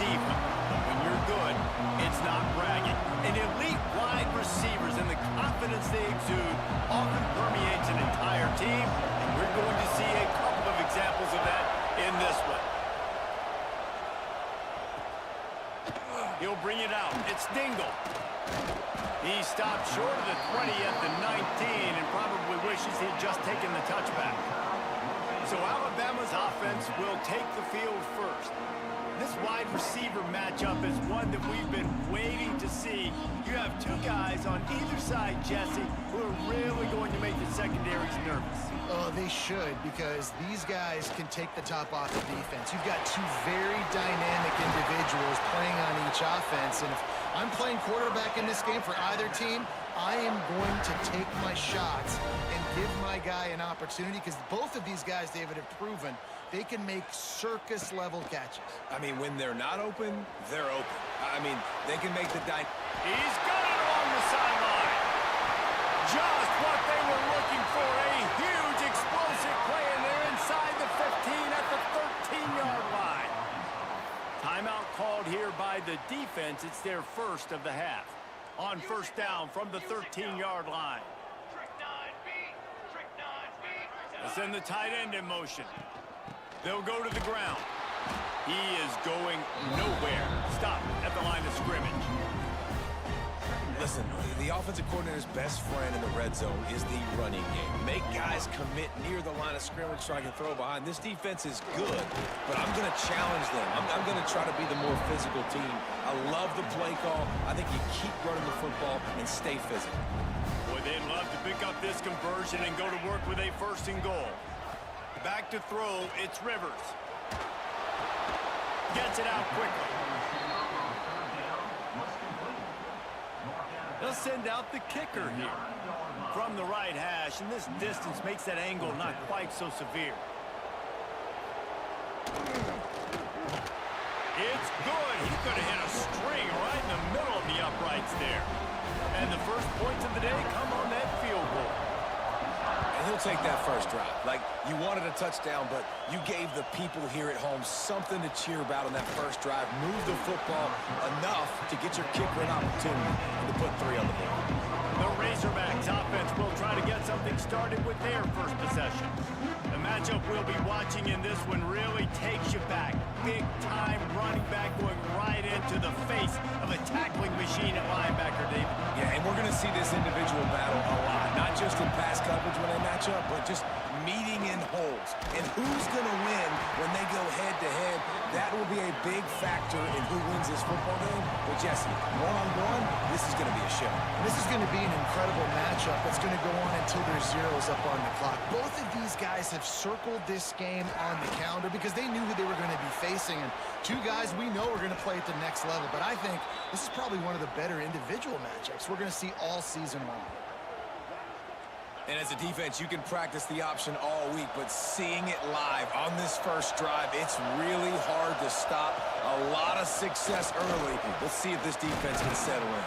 diva. But when you're good, it's not bragging. And elite wide receivers and the confidence they exude often permeates an entire team. And we're going to see a couple of examples of that in this one. He'll bring it out. It's Dingle. He stopped short of the 20 at the 19 and probably wishes he had just taken the touchback. So Alabama's offense will take the field first. This wide receiver matchup is one that we've been waiting to see. You have two guys on either side, Jesse, who are really going to make the secondaries nervous. Oh, they should, because these guys can take the top off the defense. You've got two very dynamic individuals playing on each offense, and if I'm playing quarterback in this game for either team, I am going to take my shots and give my guy an opportunity, because both of these guys, David, have proven they can make circus-level catches. I mean, when they're not open, they're open. I mean, they can make the He's got it along the sideline. Just what they were looking for, a huge explosive play, and they're inside the 15 at the 13-yard line. Timeout called here by the defense. It's their first of the half. On first down from the 13-yard line. They'll send the tight end in motion. They'll go to the ground. He is going nowhere. Stop at the line of scrimmage. Listen, the offensive coordinator's best friend in the red zone is the running game. Make guys commit near the line of scrimmage so I can throw behind. This defense is good, but I'm going to challenge them. I'm going to try to be the more physical team. I love the play call. I think you keep running the football and stay physical. Boy, they'd love to pick up this conversion and go to work with a first and goal. Back to throw, it's Rivers. Gets it out quickly. They'll send out the kicker here from the right hash, and this distance makes that angle not quite so severe. It's good. He could have hit a string right in the middle of the uprights there. And the first points of the day come on that field goal. And he'll take that first drive. Like, you wanted a touchdown, but you gave the people here at home something to cheer about on that first drive. Move the football enough to get your kicker an opportunity and to put 3 on the board. The Razorbacks offense will try to get something started with their first possession. The matchup we'll be watching in this one really takes you back. Big-time running back going right into the face of a tackling machine at linebacker, David. Yeah, and we're going to see this individual battle a lot. Not just in pass coverage when they match up, but just meeting in holes. And who's going to win when they go head-to-head? That will be a big factor in who wins this football game. But, Jesse, one-on-one, this is going to be a show. This is going to be an incredible matchup that's going to go on until there's zeros up on the clock. Both of these guys have circled this game on the calendar because they knew who they were going to be facing. And two guys we know are going to play at the next level. But I think this is probably one of the better individual matchups we're going to see all season long. And as a defense, you can practice the option all week, but seeing it live on this first drive, it's really hard to stop. A lot of success early. Let's see if this defense can settle in.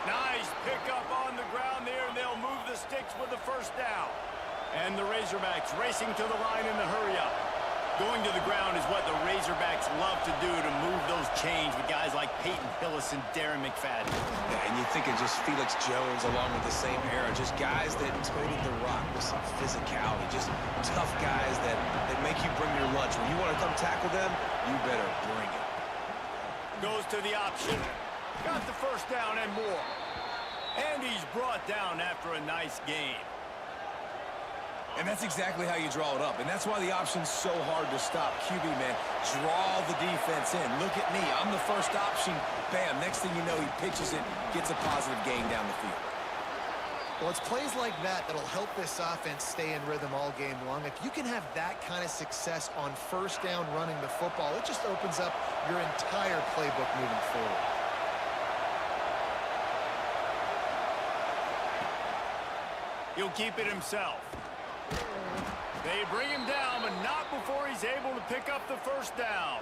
Nice pickup on the ground there, and they'll move the sticks with the first down. And the Razorbacks racing to the line in the hurry-up. Going to the ground is what the Razorbacks love to do, to move those chains with guys like Peyton Hillis and Darren McFadden. Yeah, and you think of just Felix Jones along with the same era, just guys that toted the rock with some physicality, just tough guys that make you bring your lunch. When you want to come tackle them, you better bring it. Goes to the option. Got the first down and more. And he's brought down after a nice game. And that's exactly how you draw it up. And that's why the option's so hard to stop. QB, man, draw the defense in. Look at me. I'm the first option. Bam. Next thing you know, he pitches it, gets a positive gain down the field. Well, it's plays like that that'll help this offense stay in rhythm all game long. If you can have that kind of success on first down running the football, it just opens up your entire playbook moving forward. He'll keep it himself. They bring him down, but not before he's able to pick up the first down.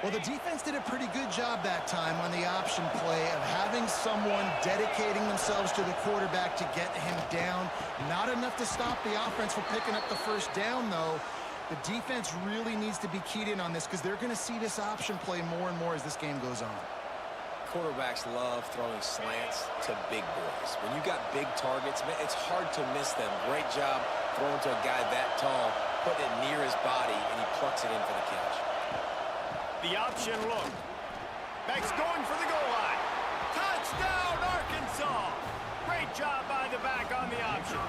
Well, the defense did a pretty good job that time on the option play of having someone dedicating themselves to the quarterback to get him down. Not enough to stop the offense from picking up the first down, though. The defense really needs to be keyed in on this because they're going to see this option play more and more as this game goes on. Quarterbacks love throwing slants to big boys. When you got big targets, man, it's hard to miss them. Great job throwing to a guy that tall, putting it near his body, and he plucks it in for the catch. The option look. Beck's going for the goal line. Touchdown, Arkansas! Great job by the back on the option.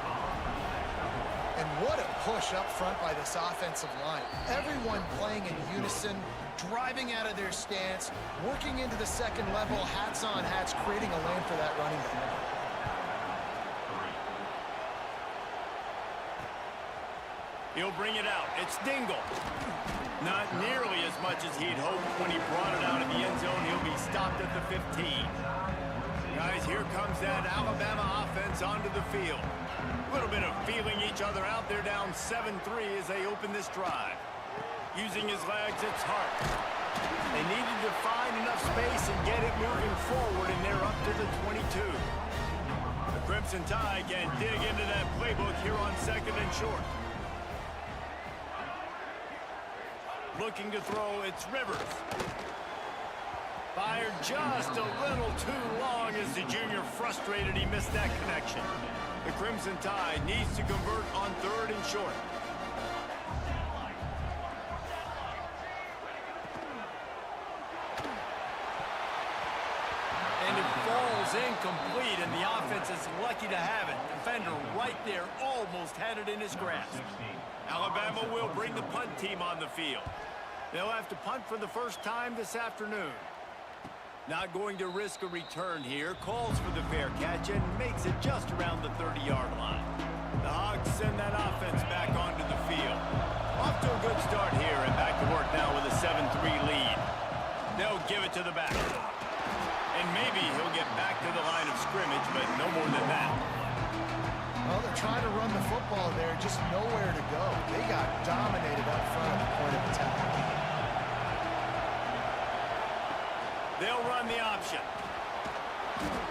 And what a push up front by this offensive line. Everyone playing in unison, driving out of their stance, working into the second level, hats on hats, creating a lane for that running back. He'll bring it out. It's Dingle. Not nearly as much as he'd hoped when he brought it out of the end zone. He'll be stopped at the 15. Guys, here comes that Alabama offense onto the field. A little bit of feeling each other out. They're down 7-3 as they open this drive. Using his legs, it's Hart. They needed to find enough space and get it moving forward, and they're up to the 22. The Crimson Tide can dig into that playbook here on 2nd and short. Looking to throw, it's Rivers. Fired just a little too long as the junior frustrated he missed that connection. The Crimson Tide needs to convert on 3rd and short. And it falls incomplete, and the offense is lucky to have it. Defender right there almost had it in his grasp. Alabama will bring the punt team on the field. They'll have to punt for the first time this afternoon. Not going to risk a return here. Calls for the fair catch and makes it just around the 30-yard line. The Hogs send that offense back onto the field. Off to a good start here and back to work now with a 7-3 lead. They'll give it to the back. And maybe he'll get back to the line of scrimmage, but no more than that. Well, they're trying to run the football there, just nowhere to go. They got dominated up front at the point of attack. They'll run the option.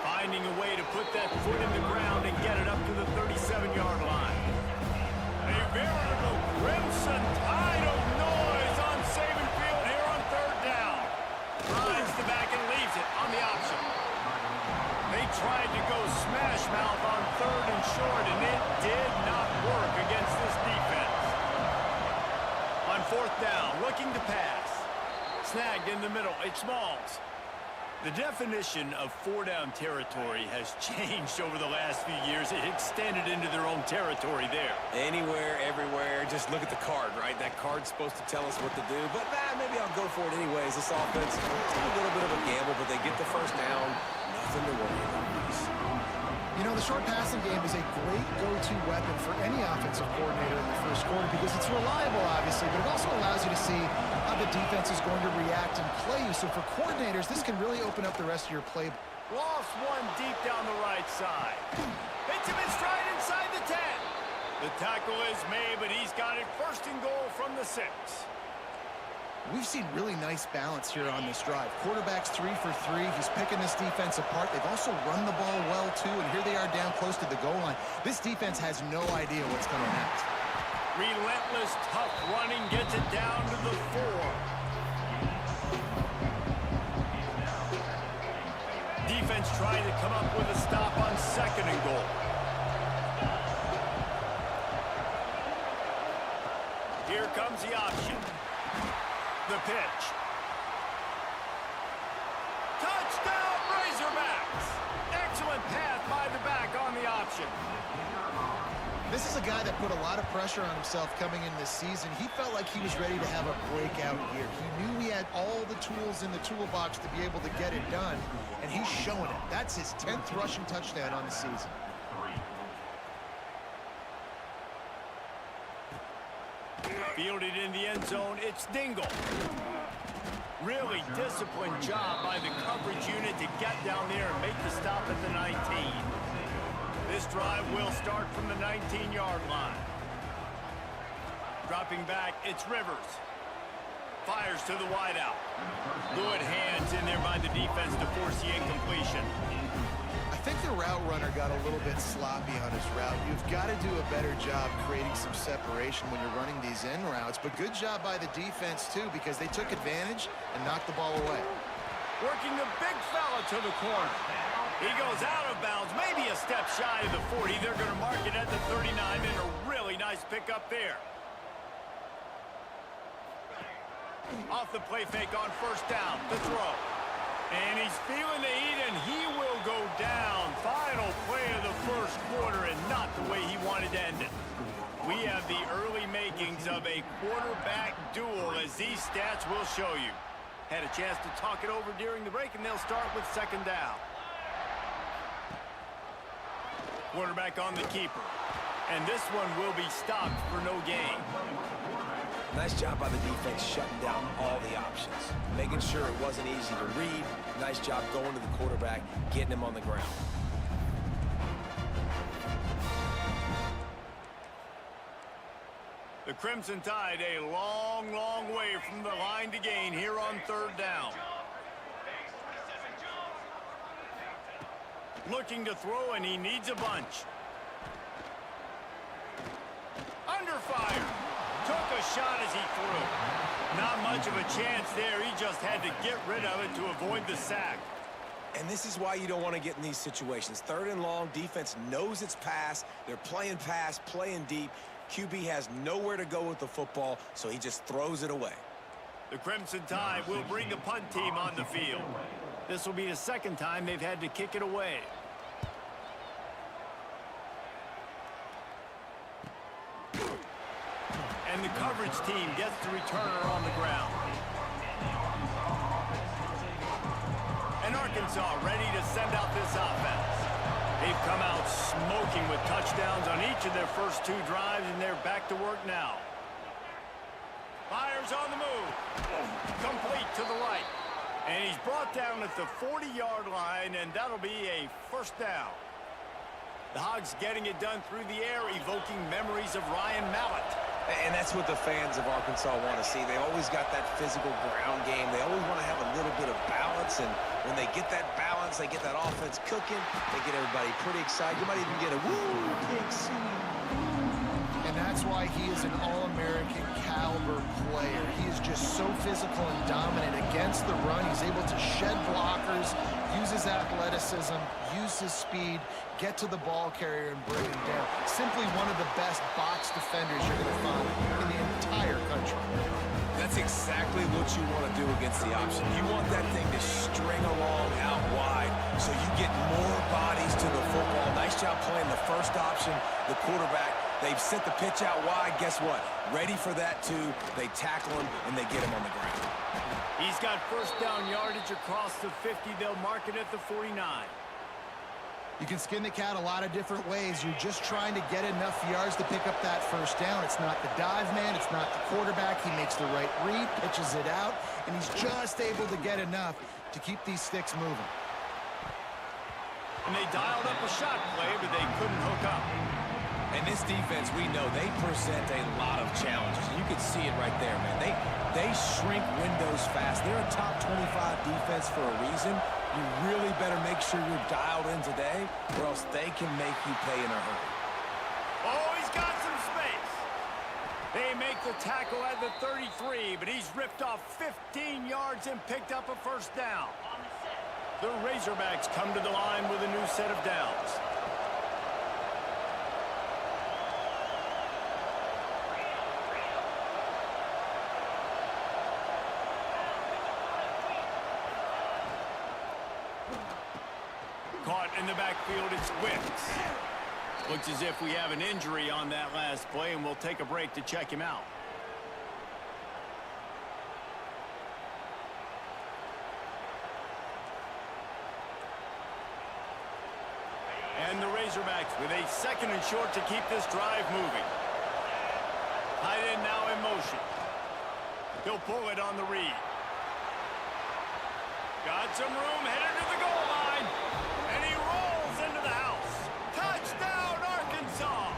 Finding a way to put that foot in the ground and get it up to the 37-yard line. A veritable Crimson Tide of noise on Saban Field here on 3rd down. Drives the back and leaves it on the option. They tried to go smash mouth on 3rd and short, and it did not work against this defense. On 4th down, looking to pass. Snagged in the middle, it's Smalls. The definition of 4-down territory has changed over the last few years. It extended into their own territory there. Anywhere, everywhere, just look at the card, right? That card's supposed to tell us what to do, but maybe I'll go for it anyways. This offense, a little bit of a gamble, but they get the first down. Nothing to worry about. You know, the short passing game is a great go-to weapon for any offensive coordinator in the first quarter because it's reliable, obviously, but it also allows you to see how the defense is going to react and play you. So for coordinators, this can really open up the rest of your play. Lost one deep down the right side. Hits him in stride inside the 10. The tackle is made, but he's got it 1st and goal from the 6. We've seen really nice balance here on this drive. Quarterback's 3 for 3. He's picking this defense apart. They've also run the ball well, too, and here they are down close to the goal line. This defense has no idea what's coming next. Relentless, tough running gets it down to the 4. Defense trying to come up with a stop on 2nd and goal. Here comes the option. The pitch. Touchdown, Razorbacks! Excellent pass by the back on the option. This is a guy that put a lot of pressure on himself coming in this season. He felt like he was ready to have a breakout year. He knew he had all the tools in the toolbox to be able to get it done, and he's showing it. That's his 10th rushing touchdown on the season. Fielded in the end zone, it's Dingle. Really disciplined job by the coverage unit to get down there and make the stop at the 19. This drive will start from the 19-yard line. Dropping back, it's Rivers. Fires to the wideout. Good hands in there by the defense to force the incompletion. I think the route runner got a little bit sloppy on his route. You've got to do a better job creating some separation when you're running these in routes. But good job by the defense, too, because they took advantage and knocked the ball away. Working the big fella to the corner. He goes out of bounds, maybe a step shy of the 40. They're going to mark it at the 39, and a really nice pickup there. Off the play fake on first down, the throw. And he's feeling the heat, and he will go down. Final play of the first quarter, and not the way he wanted to end it. We have the early makings of a quarterback duel, as these stats will show you. Had a chance to talk it over during the break, and they'll start with second down. Quarterback on the keeper. And this one will be stopped for no gain. Nice job by the defense shutting down all the options, making sure it wasn't easy to read. Nice job going to the quarterback, getting him on the ground. The Crimson Tide a long, long way from the line to gain here on third down. Looking to throw, and he needs a bunch. Under fire. Took a shot as he threw. Not much of a chance there. He just had to get rid of it to avoid the sack. And this is why you don't want to get in these situations. Third and long, defense knows it's pass. They're playing pass, playing deep. QB has nowhere to go with the football, so he just throws it away. The Crimson Tide will bring the punt team on the field. This will be the second time they've had to kick it away. And the coverage team gets the returner on the ground. And Arkansas ready to send out this offense. They've come out smoking with touchdowns on each of their first two drives, and they're back to work now. Fires on the move. Complete to the right. And he's brought down at the 40-yard line, and that'll be a first down. The Hogs getting it done through the air, evoking memories of Ryan Mallett. And that's what the fans of Arkansas want to see. They always got that physical ground game. They always want to have a little bit of balance, and when they get that balance, they get that offense cooking, they get everybody pretty excited. You might even get a woo, big C. And that's why he is an All-American caliber player. He is just so physical and dominant against the run. He's able to shed blockers, use his athleticism, use his speed, get to the ball carrier and bring him down. Simply one of the best box defenders you're going to find in the entire country. That's exactly what you want to do against the option. You want that thing to string along out wide so you get more bodies to the football. Nice job playing the first option, the quarterback. They've sent the pitch out wide. Guess what? Ready for that, too. They tackle him, and they get him on the ground. He's got first down yardage across the 50. They'll mark it at the 49. You can skin the cat a lot of different ways. You're just trying to get enough yards to pick up that first down. It's not the dive man. It's not the quarterback. He makes the right read, pitches it out, and he's just able to get enough to keep these sticks moving. And they dialed up a shot play, but they couldn't hook up. And this defense, we know, they present a lot of challenges. You can see it right there, man. They shrink windows fast. They're a top 25 defense for a reason. You really better make sure you're dialed in today, or else they can make you pay in a hurry. Oh, he's got some space. They make the tackle at the 33, but he's ripped off 15 yards and picked up a first down. The Razorbacks come to the line with a new set of downs. Caught in the backfield, it's Wicks. Looks as if we have an injury on that last play, and we'll take a break to check him out. And the Razorbacks with a second and short to keep this drive moving. Tight end now in motion. He'll pull it on the read. Got some room, headed to the goal line. And he rolls into the house. Touchdown, Arkansas!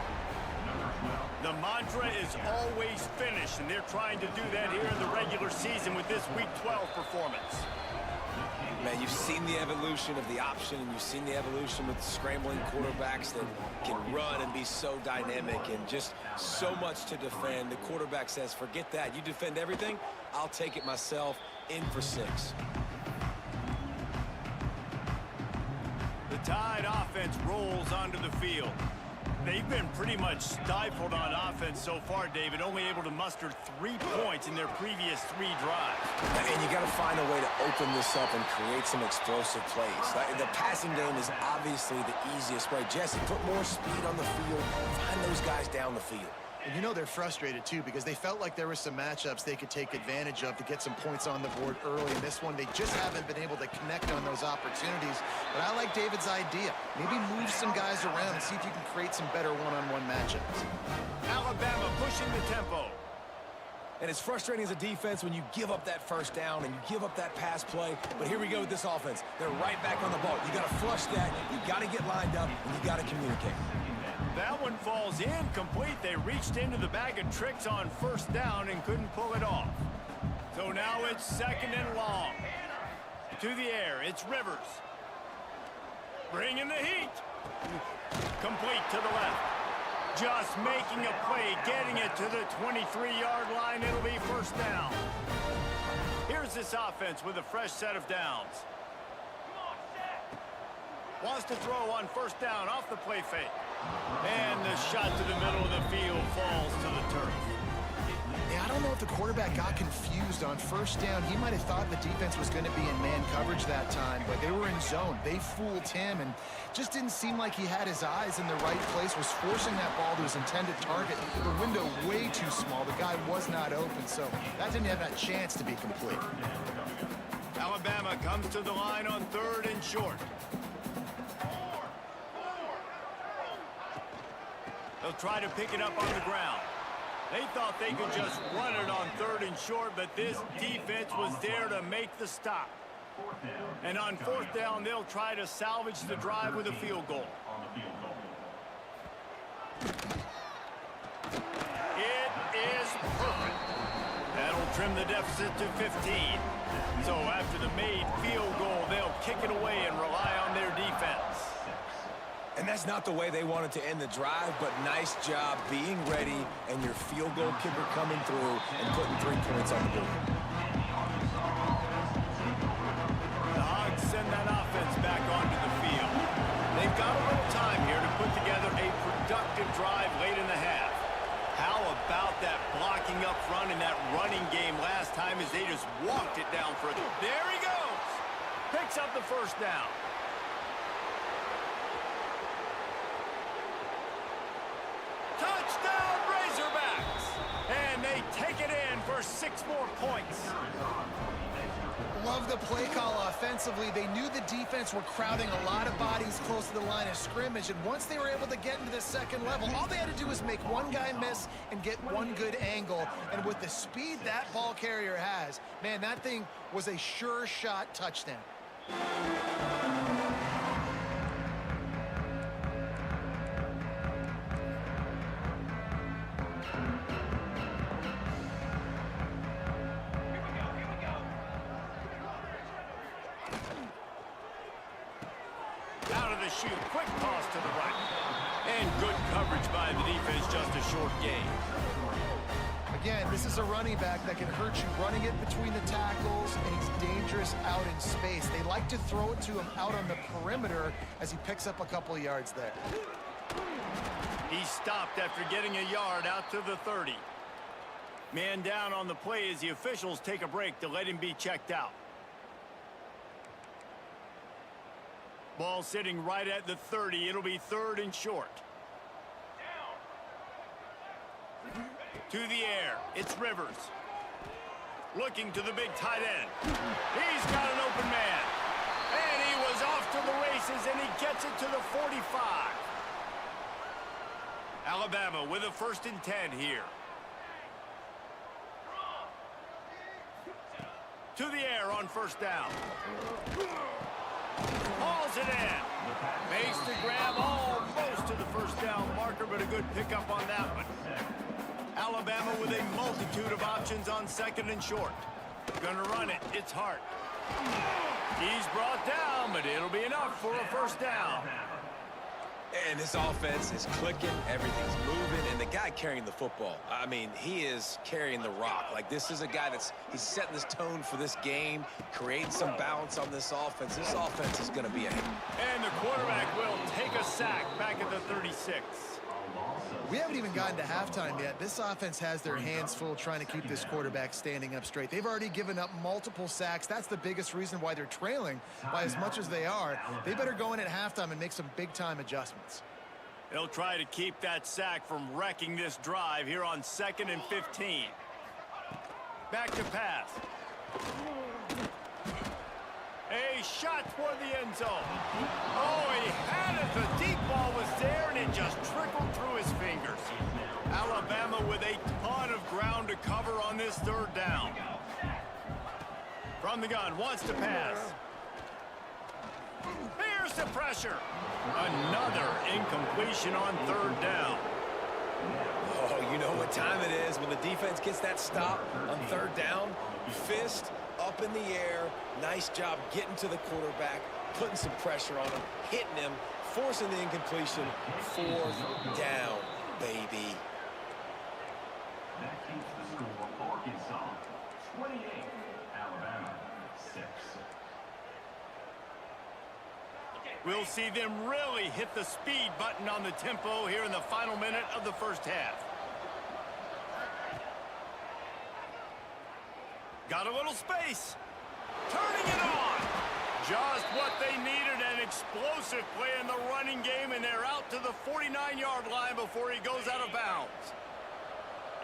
The mantra is always finish, and they're trying to do that here in the regular season with this Week 12 performance. Man, you've seen the evolution of the option, and you've seen the evolution with scrambling quarterbacks that can run and be so dynamic and just so much to defend. The quarterback says, forget that. You defend everything, I'll take it myself. In for 6. The Tide offense rolls onto the field. They've been pretty much stifled on offense so far, David, only able to muster 3 points in their previous 3 drives. And you got to find a way to open this up and create some explosive plays. The passing game is obviously the easiest way. Jesse, put more speed on the field. Find those guys down the field. And you know they're frustrated, too, because they felt like there were some matchups they could take advantage of to get some points on the board early. In this one, they just haven't been able to connect on those opportunities. But I like David's idea. Maybe move some guys around and see if you can create some better one-on-one matchups. Alabama pushing the tempo. And it's frustrating as a defense when you give up that first down and you give up that pass play. But here we go with this offense. They're right back on the ball. You got to flush that. You got to get lined up, and you got to communicate. That one falls incomplete. They reached into the bag of tricks on first down and couldn't pull it off. So now it's 2nd and long. To the air, it's Rivers. Bringing the heat. Complete to the left. Just making a play, getting it to the 23-yard line. It'll be first down. Here's this offense with a fresh set of downs. Wants to throw on first down off the play fake. And the shot to the middle of the field falls to the turf. Yeah, I don't know if the quarterback got confused on first down. He might have thought the defense was going to be in man coverage that time, but they were in zone. They fooled him and just didn't seem like he had his eyes in the right place, was forcing that ball to his intended target. The window way too small. The guy was not open, so that didn't have that chance to be complete. Alabama comes to the line on 3rd and short. They'll try to pick it up on the ground. They thought they could just run it on 3rd and short, but this defense was there to make the stop. And on 4th down, they'll try to salvage the drive with a field goal. It is perfect. That'll trim the deficit to 15. So after the made field goal, they'll kick it away and rely on their defense. And that's not the way they wanted to end the drive, but nice job being ready and your field goal kicker coming through and putting 3 points on the board. The Hogs send that offense back onto the field. They've got a little time here to put together a productive drive late in the half. How about that blocking up front in that running game last time as they just walked it down further? There he goes! Picks up the first down. Touchdown, Razorbacks! And they take it in for 6 more points. Love the play call offensively. They knew the defense were crowding a lot of bodies close to the line of scrimmage, and once they were able to get into the second level, all they had to do was make one guy miss and get one good angle. And with the speed that ball carrier has, man, that thing was a sure shot touchdown. Out of the chute, quick toss to the right. And good coverage by the defense, just a short gain. Again, this is a running back that can hurt you running it between the tackles, and he's dangerous out in space. They like to throw it to him out on the perimeter as he picks up a couple of yards there. He stopped after getting a yard out to the 30. Man down on the play as the officials take a break to let him be checked out. Ball sitting right at the 30. It'll be 3rd and short. To the air, it's Rivers. Looking to the big tight end. He's got an open man. And he was off to the races, and he gets it to the 45. Alabama with a 1st and 10 here. To the air on first down. Hauls it in. Makes the grab almost to the first down marker, but a good pickup on that one. Alabama with a multitude of options on 2nd and short. Gonna run it. It's Hart. He's brought down, but it'll be enough for a first down. And this offense is clicking, everything's moving, and the guy carrying the football, I mean, he is carrying the rock. Like, this is a guy he's setting this tone for this game, creating some balance on this offense. This offense is going to be a hit. And the quarterback will take a sack back at the 36. We haven't even gotten to halftime yet. This offense has their hands full trying to keep this quarterback standing up straight. They've already given up multiple sacks. That's the biggest reason why they're trailing by as much as they are. They better go in at halftime and make some big-time adjustments. They'll try to keep that sack from wrecking this drive here on 2nd and 15. Back to pass. A shot toward the end zone. Oh, he had it. The deep ball was there, and it just trickled through his fingers. Alabama with a ton of ground to cover on this 3rd down. From the gun, wants to pass. Here's the pressure. Another incompletion on 3rd down. Oh, you know what time it is when the defense gets that stop on 3rd down. Fist up in the air. Nice job getting to the quarterback, putting some pressure on him, hitting him, forcing the incompletion. 4th down, baby. That keeps the score Arkansas 28, Alabama 6. We'll see them really hit the speed button on the tempo here in the final minute of the 1st half. Got a little space. Turning it on. Just what they needed, an explosive play in the running game, and they're out to the 49-yard line before he goes out of bounds.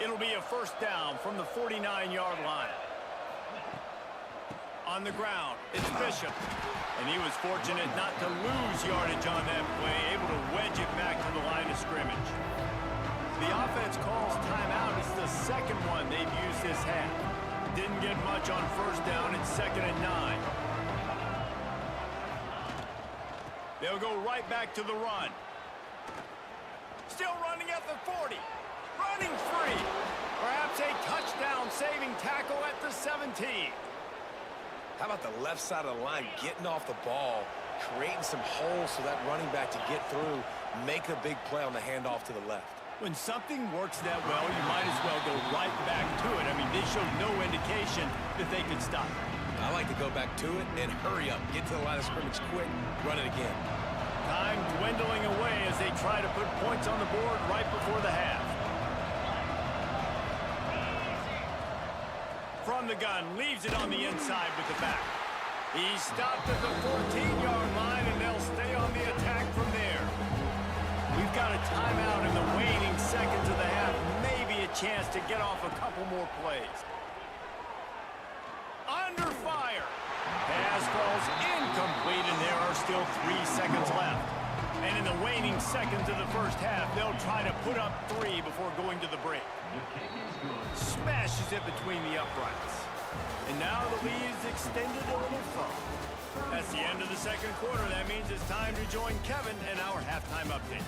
It'll be a 1st down from the 49-yard line. On the ground, it's Bishop. And he was fortunate not to lose yardage on that play, able to wedge it back to the line of scrimmage. The offense calls timeout. It's the 2nd one they've used this half. Didn't get much on 1st down. It's 2nd and 9. They'll go right back to the run. Still running at the 40. Running free. Perhaps a touchdown-saving tackle at the 17. How about the left side of the line getting off the ball, creating some holes so that running back to get through, make a big play on the handoff to the left. When something works that well, you might as well go right back to it. I mean, they showed no indication that they could stop it. I like to go back to it and hurry up, get to the line of scrimmage quick, run it again. Time dwindling away as they try to put points on the board right before the half. From the gun, leaves it on the inside with the back. He stopped at the 14-yard line, and they'll stay on the attack from there. We've got a timeout in the waning seconds of the half. Maybe a chance to get off a couple more plays. Under fire. Pass falls incomplete, and there are still 3 seconds left. And in the waning seconds of the 1st half, they'll try to put up 3 before going to the break. Smashes it between the uprights. And now the lead is extended a little further. That's the end of the 2nd quarter. That means it's time to join Kevin in our halftime update.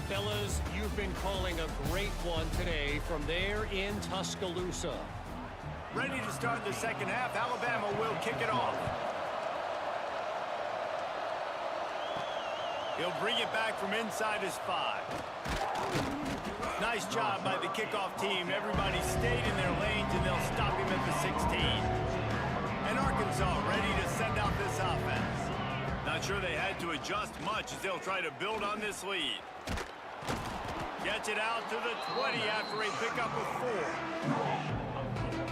Fellas, you've been calling a great one today from there in Tuscaloosa. Ready to start the 2nd half. Alabama will kick it off. He'll bring it back from inside his 5. Nice job by the kickoff team. Everybody stayed in their lanes, and they'll stop him at the 16. And Arkansas ready to send out this offense. Not sure they had to adjust much as they'll try to build on this lead. Gets it out to the 20 after a pickup of 4.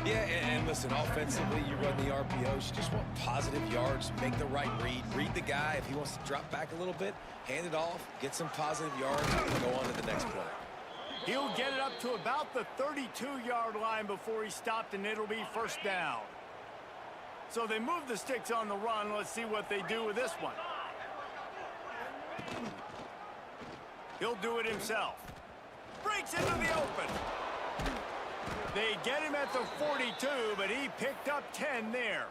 Yeah, and listen, offensively, you run the RPOs. You just want positive yards, make the right read. Read the guy. If he wants to drop back a little bit, hand it off, get some positive yards, and go on to the next play. He'll get it up to about the 32-yard line before he stopped, and it'll be 1st down. So they move the sticks on the run. Let's see what they do with this one. He'll do it himself. Breaks into the open. They get him at the 42, but he picked up 10 there.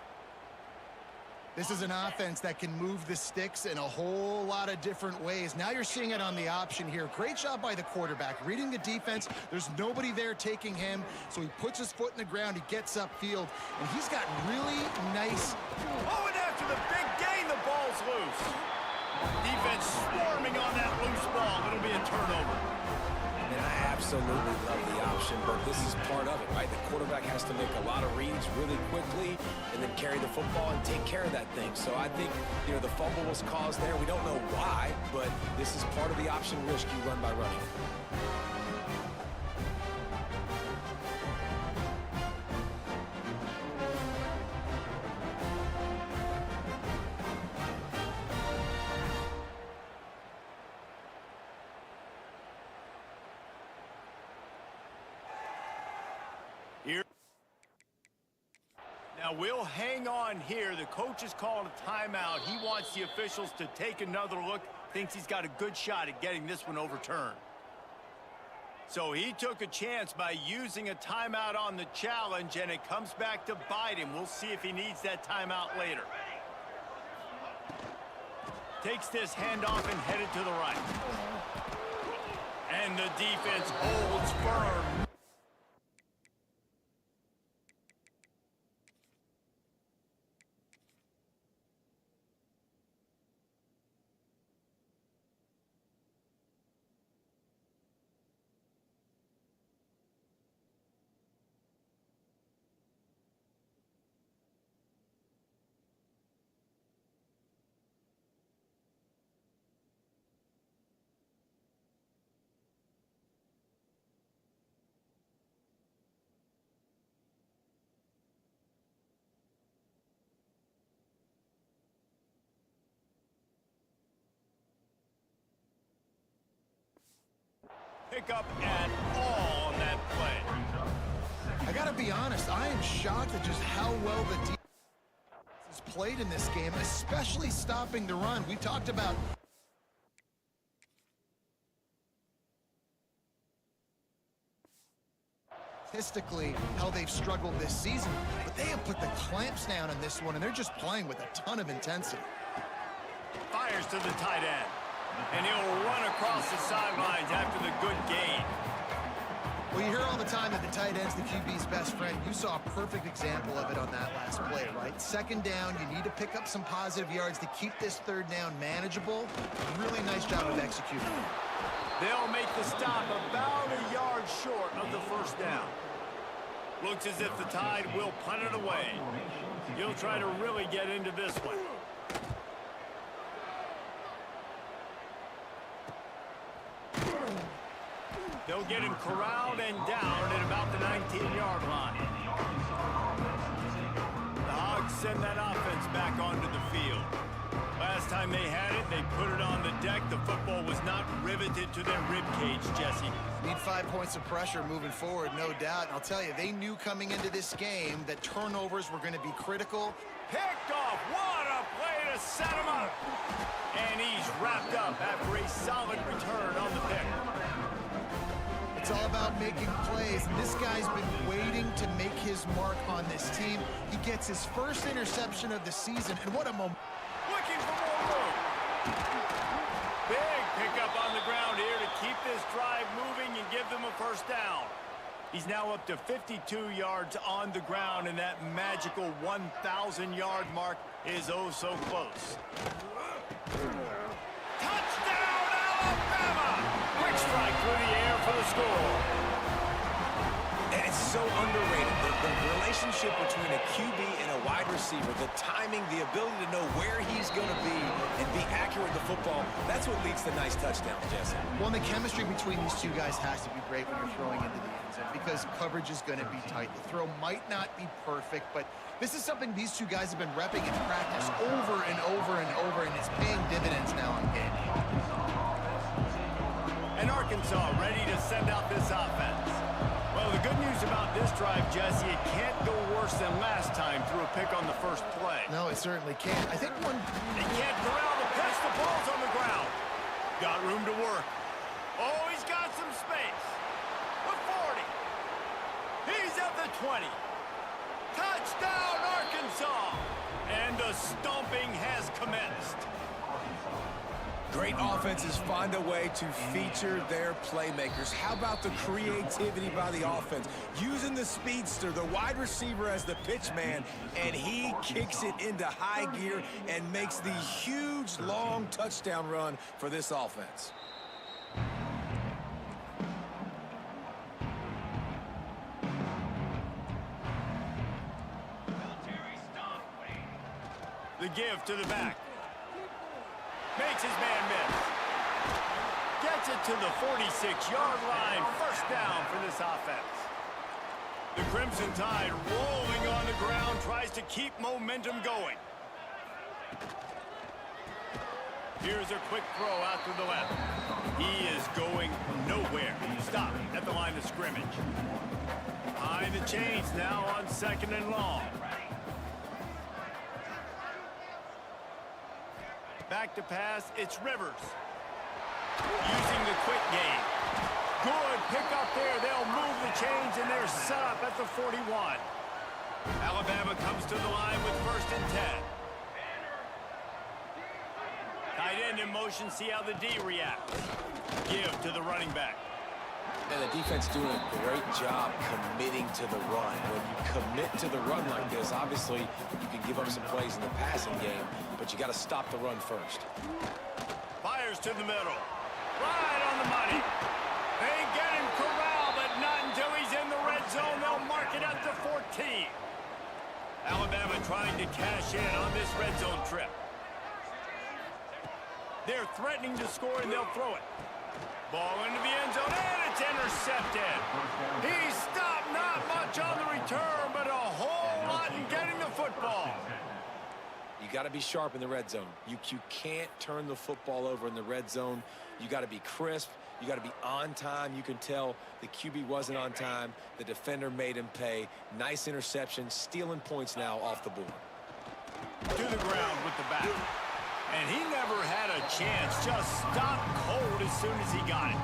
This is an offense that can move the sticks in a whole lot of different ways. Now you're seeing it on the option here. Great job by the quarterback. Reading the defense, there's nobody there taking him, so he puts his foot in the ground, he gets upfield, and he's got really nice... Oh, and after after the big gain. The ball's loose. Defense swarming on that loose ball. It'll be a turnover. And I absolutely love the option, but this is part of it, right? The quarterback has to make a lot of reads really quickly and then carry the football and take care of that thing. So I think, you know, the fumble was caused there. We don't know why, but this is part of the option risk you run by running. Here. Now we'll hang on here. The coach has called a timeout. He wants the officials to take another look. Thinks he's got a good shot at getting this one overturned. So he took a chance by using a timeout on the challenge, and it comes back to bite him. We'll see if he needs that timeout later. Takes this handoff and headed to the right. And the defense holds firm. Pick up at all on that play. I gotta be honest, I am shocked at just how well the defense has played in this game, especially stopping the run. We talked about statistically how they've struggled this season, but they have put the clamps down on this one, and they're just playing with a ton of intensity. Fires to the tight end. And he'll run across the sidelines after the good gain. Well, you hear all the time that the tight end's the QB's best friend. You saw a perfect example of it on that last play, right? Second down, you need to pick up some positive yards to keep this third down manageable. Really nice job of executing. They'll make the stop about a yard short of the first down. Looks as if the Tide will punt it away. He'll try to really get into this one. They'll get him corralled and down at about the 19-yard line. The Hogs send that offense back onto the field. Last time they had it, they put it on the deck. The football was not riveted to their rib cage, Jesse. Need 5 points of pressure moving forward, no doubt. And I'll tell you, they knew coming into this game that turnovers were going to be critical. Picked off. What a play to set him up. And he's wrapped up after a solid return on the pick. It's all about making plays, and this guy's been waiting to make his mark on this team. He gets his first interception of the season, and what a moment. Looking for more room. Big pickup on the ground here to keep this drive moving and give them a first down. He's now up to 52 yards on the ground, and that magical 1,000-yard mark is oh so close. Touchdown, Alabama! Quick strike through the air for the score. And it's so underrated. The relationship between a QB and a wide receiver, the timing, the ability to know where he's going to be and be accurate with the football, that's what leads to nice touchdowns, Jesse. Well, and the chemistry between these two guys has to be great when you're throwing into the end zone because coverage is going to be tight. The throw might not be perfect, but this is something these two guys have been repping in practice over and over and over, and it's paying dividends now on game. And Arkansas ready to send out this offense. Well, the good news about this drive, Jesse, it can't go worse than last time through a pick on the first play. No, it certainly can't. I think one... They can't corral the pitch. The ball's on the ground. Got room to work. Oh, he's got some space. The 40. He's at the 20. Touchdown, Arkansas. And the stomping has commenced. Great offenses find a way to feature their playmakers. How about the creativity by the offense? Using the speedster, the wide receiver as the pitch man, and he kicks it into high gear and makes the huge, long touchdown run for this offense. The give to the back. Makes his man miss. Gets it to the 46-yard line. First down for this offense. The Crimson Tide rolling on the ground, tries to keep momentum going. Here's a quick throw out to the left. He is going nowhere. Stop at the line of scrimmage. Behind the chains now on 2nd and long. Back to pass, it's Rivers. Using the quick game. Good pick up there. They'll move the chains, and they're set up at the 41. Alabama comes to the line with 1st and 10. Tight end in motion, see how the D reacts. Give to the running back. And the defense doing a great job committing to the run. When you commit to the run like this, obviously you can give up some plays in the passing game, but you got to stop the run first. Fires to the middle. Right on the money. They get him corralled, but not until he's in the red zone. They'll mark it at the 14. Alabama trying to cash in on this red zone trip. They're threatening to score, and they'll throw it. Ball into the end zone, and it's intercepted. He stopped, not much on the return, but a whole lot in getting the football. You got to be sharp in the red zone. You can't turn the football over in the red zone. You got to be crisp. You got to be on time. You can tell the QB wasn't on time. The defender made him pay. Nice interception, stealing points now off the board. To the ground with the back. And he never had a chance. Just stopped cold as soon as he got it.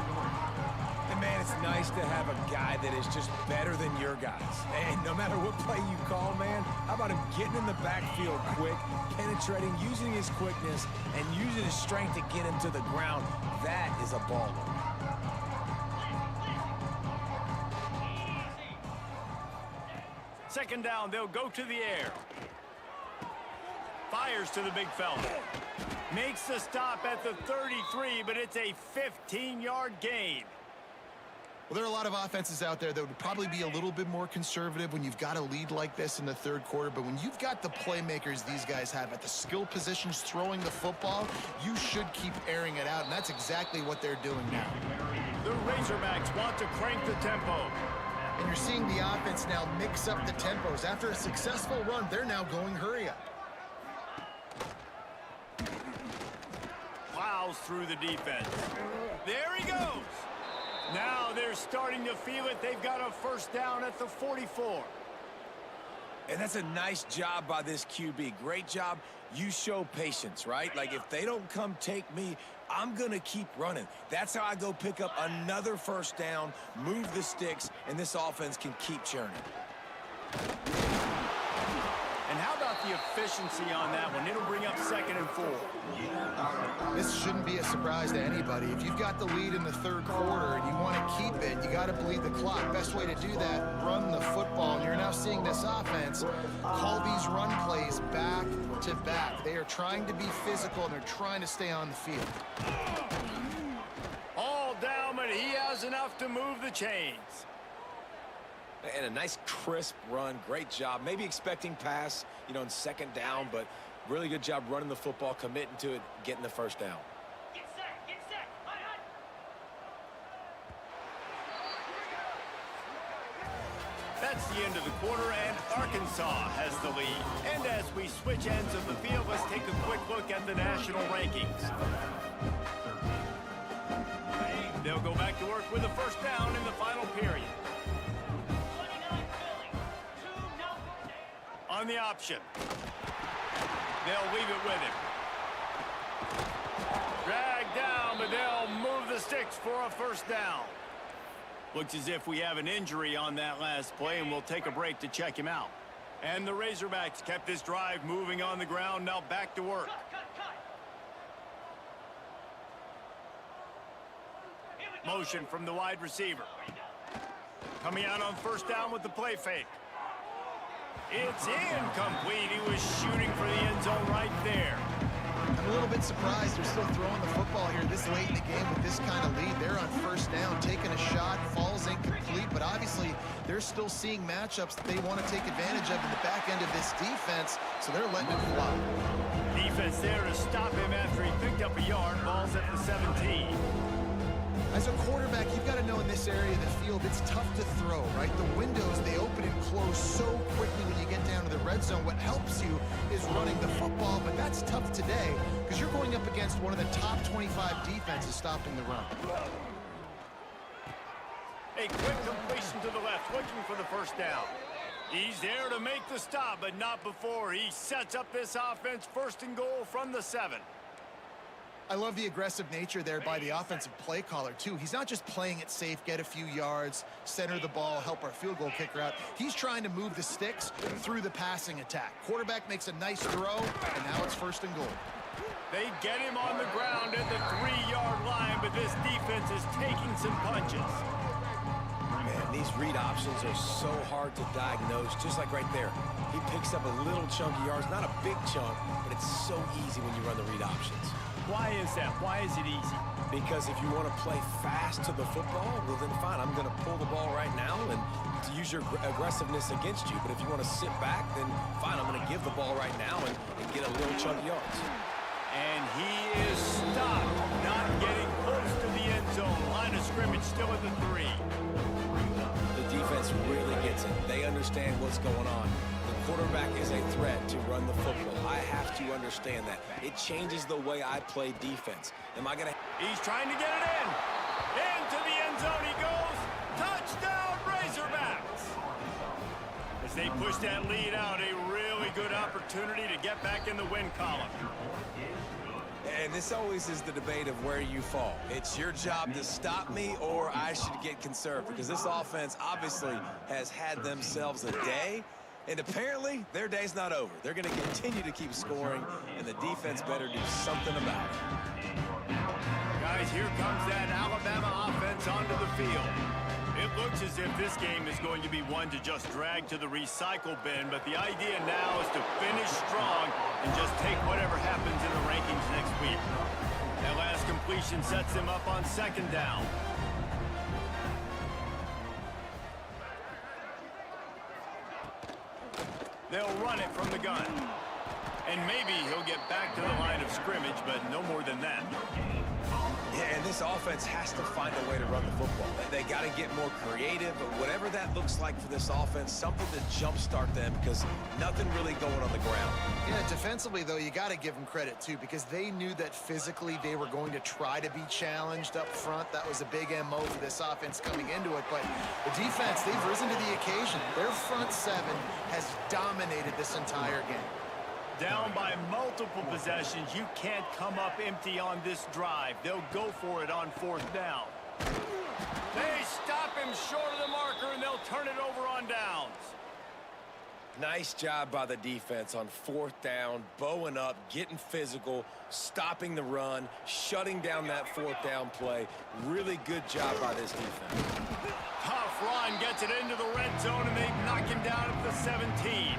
And man, it's nice to have a guy that is just better than your guys. And no matter what play you call, man, how about him getting in the backfield quick, penetrating, using his quickness, and using his strength to get him to the ground. That is a baller. Second down, they'll go to the air. Fires to the big fella. Makes the stop at the 33, but it's a 15-yard gain. Well, there are a lot of offenses out there that would probably be a little bit more conservative when you've got a lead like this in the third quarter. But when you've got the playmakers these guys have at the skill positions throwing the football, you should keep airing it out. And that's exactly what they're doing now. The Razorbacks want to crank the tempo. And you're seeing the offense now mix up the tempos. After a successful run, they're now going hurry up. Plows through the defense. There he goes. Now they're starting to feel it. They've got a first down at the 44. And that's a nice job by this QB. Great job. You show patience, right? Like, if they don't come take me, I'm going to keep running. That's how I go pick up another first down, move the sticks, and this offense can keep churning. And how about the efficiency on that one? It'll bring up 2nd and 4. This shouldn't be a surprise to anybody. If you've got the lead in the third quarter and you want to keep it, you got to bleed the clock. Best way to do that, run the football. And you're now seeing this offense call these run plays back to back. They are trying to be physical, and they're trying to stay on the field. All down, but he has enough to move the chains. And a nice crisp run. Great job. Maybe expecting pass, you know, in 2nd down, but really good job running the football, committing to it, getting the first down. Get set, hot, hot. That's the end of the quarter, and Arkansas has the lead. And as we switch ends of the field, let's take a quick look at the national rankings. They'll go back to work with a first down in the final period. On the option. They'll leave it with him. Drag down, but they'll move the sticks for a first down. Looks as if we have an injury on that last play, and we'll take a break to check him out. And the Razorbacks kept this drive moving on the ground, now back to work. Motion from the wide receiver. Coming out on first down with the play fake. It's incomplete. He was shooting for the end zone right there. I'm a little bit surprised they're still throwing the football here this late in the game with this kind of lead. They're on first down, taking a shot, falls incomplete, but obviously they're still seeing matchups that they want to take advantage of in the back end of this defense, so they're letting it fly. Defense there to stop him after he picked up a yard. Ball's at the 17. As a quarterback, you've got to know in this area of the field, it's tough to throw, right? The windows, they open and close so quickly when you get down to the red zone. What helps you is running the football, but that's tough today because you're going up against one of the top 25 defenses stopping the run. A quick completion to the left, looking for the first down. He's there to make the stop, but not before. He sets up this offense first and goal from the 7. I love the aggressive nature there by the offensive play caller, too. He's not just playing it safe, get a few yards, center the ball, help our field goal kicker out. He's trying to move the sticks through the passing attack. Quarterback makes a nice throw, and now it's first and goal. They get him on the ground at the 3-yard line, but this defense is taking some punches. Man, these read options are so hard to diagnose, just like right there. He picks up a little chunky yards, not a big chunk, but it's so easy when you run the read options. Why is that? Why is it easy? Because if you want to play fast to the football, well then fine, I'm going to pull the ball right now and to use your aggressiveness against you. But if you want to sit back, then fine, I'm going to give the ball right now and get a little chunky yards. And he is stopped, not getting close to the end zone. Line of scrimmage still at the 3. The defense really gets it. They understand what's going on. The quarterback is a threat to run the football. I have to understand that. It changes the way I play defense. Am I going to... He's trying to get it in. Into the end zone he goes. Touchdown, Razorbacks. As they push that lead out, a really good opportunity to get back in the win column. And this always is the debate of where you fall. It's your job to stop me or I should get conserved because this offense obviously has had themselves a day. And apparently, their day's not over. They're going to continue to keep scoring, and the defense better do something about it. Guys, here comes that Alabama offense onto the field. It looks as if this game is going to be one to just drag to the recycle bin, but the idea now is to finish strong and just take whatever happens in the rankings next week. That last completion sets them up on second down. They'll run it from the gun. And maybe he'll get back to the line of scrimmage, but no more than that. Yeah, and this offense has to find a way to run the football. They got to get more creative, but whatever that looks like for this offense, something to jumpstart them because nothing really going on the ground. Yeah, defensively, though, you got to give them credit, too, because they knew that physically they were going to try to be challenged up front. That was a big MO for this offense coming into it. But the defense, they've risen to the occasion. Their front 7 has dominated this entire game. Down by multiple possessions, you can't come up empty on this drive. They'll go for it on fourth down. They stop him short of the marker, and they'll turn it over on downs. Nice job by the defense on fourth down, bowing up, getting physical, stopping the run, shutting down that fourth down play. Really good job by this defense. Tough run gets it into the red zone, and they knock him down at the 17.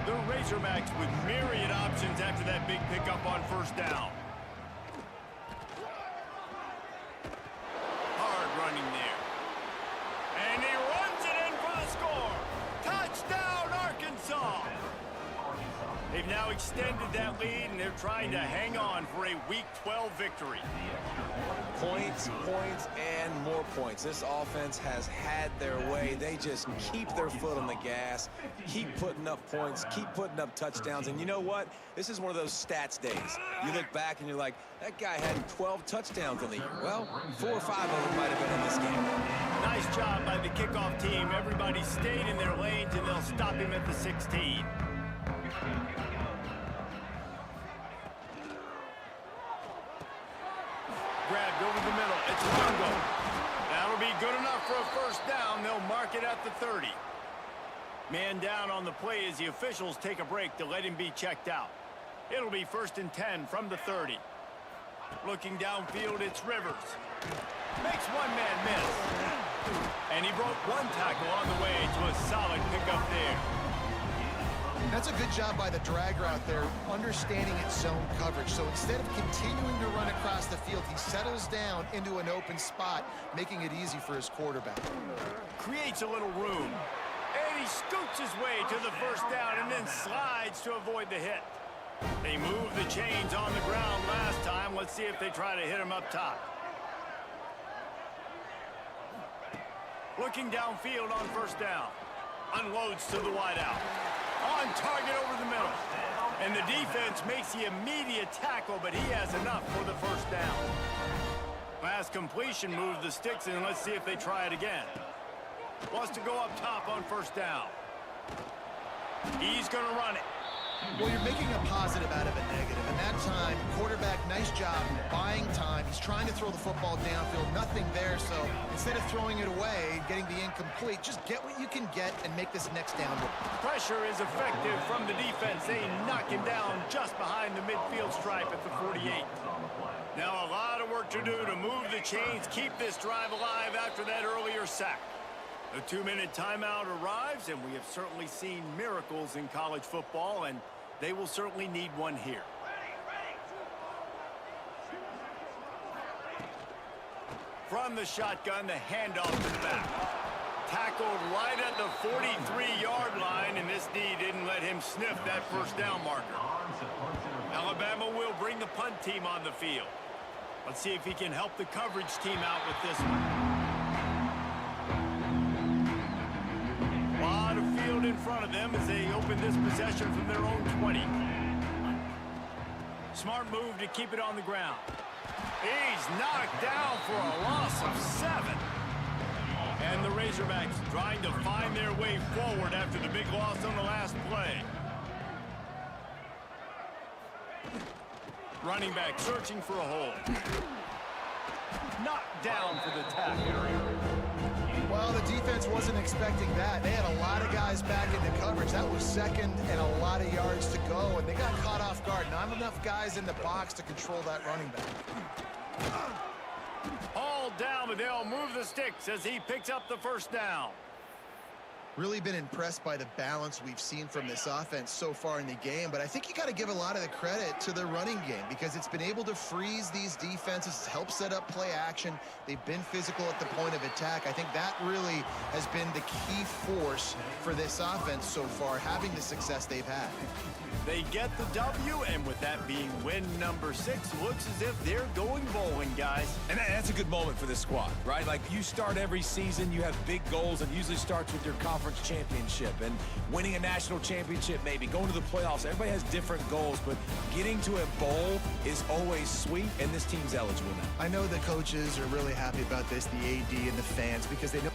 The Razorbacks with myriad options after that big pickup on first down. Hard running there. And he runs it in for the score. Touchdown, Arkansas! They've now extended that lead, and they're trying to hang on for a Week 12 victory. Points, points, and more points. This offense has had their way. They just keep their foot on the gas, keep putting up points, keep putting up touchdowns. And you know what? This is one of those stats days. You look back and you're like, that guy had 12 touchdowns on the year. Well, 4 or 5 of them might have been in this game. Nice job by the kickoff team. Everybody stayed in their lanes, and they'll stop him at the 16. Grabbed over the middle. It's Longo. That'll be good enough for a first down. They'll mark it at the 30. Man down on the play as the officials take a break to let him be checked out. It'll be 1st and 10 from the 30. Looking downfield, it's Rivers. Makes one man miss. And he broke one tackle on the way to a solid pickup there. That's a good job by the drag route there, understanding its zone coverage. So instead of continuing to run across the field, he settles down into an open spot, making it easy for his quarterback. Creates a little room. And he scoots his way to the first down and then slides to avoid the hit. They moved the chains on the ground last time. Let's see if they try to hit him up top. Looking downfield on first down. Unloads to the wideout. On target over the middle. And the defense makes the immediate tackle, but he has enough for the first down. Pass completion moves the sticks, and let's see if they try it again. Wants to go up top on first down. He's going to run it. Well, you're making a positive out of a negative. And that time, quarterback, nice job buying time. He's trying to throw the football downfield. Nothing there, so instead of throwing it away, getting the incomplete, just get what you can get and make this next down work. Pressure is effective from the defense. They knock him down just behind the midfield stripe at the 48. Now a lot of work to do to move the chains, keep this drive alive after that earlier sack. The 2-minute timeout arrives, and we have certainly seen miracles in college football, and they will certainly need one here. From the shotgun, the handoff to the back. Tackled right at the 43-yard line, and this D didn't let him sniff that first down marker. Alabama will bring the punt team on the field. Let's see if he can help the coverage team out with this one. A lot of field in front of them as they open this possession from their own 20. Smart move to keep it on the ground. He's knocked down for a loss of 7. And the Razorbacks trying to find their way forward after the big loss on the last play. Running back searching for a hole. Knocked down for the tackle. Well, the defense wasn't expecting that. They had a lot of guys back into coverage. That was second and a lot of yards to go, and they got caught off guard. Not enough guys in the box to control that running back. All down, but they'll move the sticks as he picks up the first down. Really been impressed by the balance we've seen from this offense so far in the game, but I think you got to give a lot of the credit to the running game because it's been able to freeze these defenses, help set up play action. They've been physical at the point of attack. I think that really has been the key force for this offense so far, having the success they've had. They get the W, and with that being win number 6, looks as if they're going bowling, guys. And that's a good moment for this squad, right? Like, you start every season, you have big goals, and usually starts with your conference championship and winning a national championship, maybe going to the playoffs. Everybody has different goals, but getting to a bowl is always sweet, and this team's eligible now. I know the coaches are really happy about this, the AD and the fans, because they know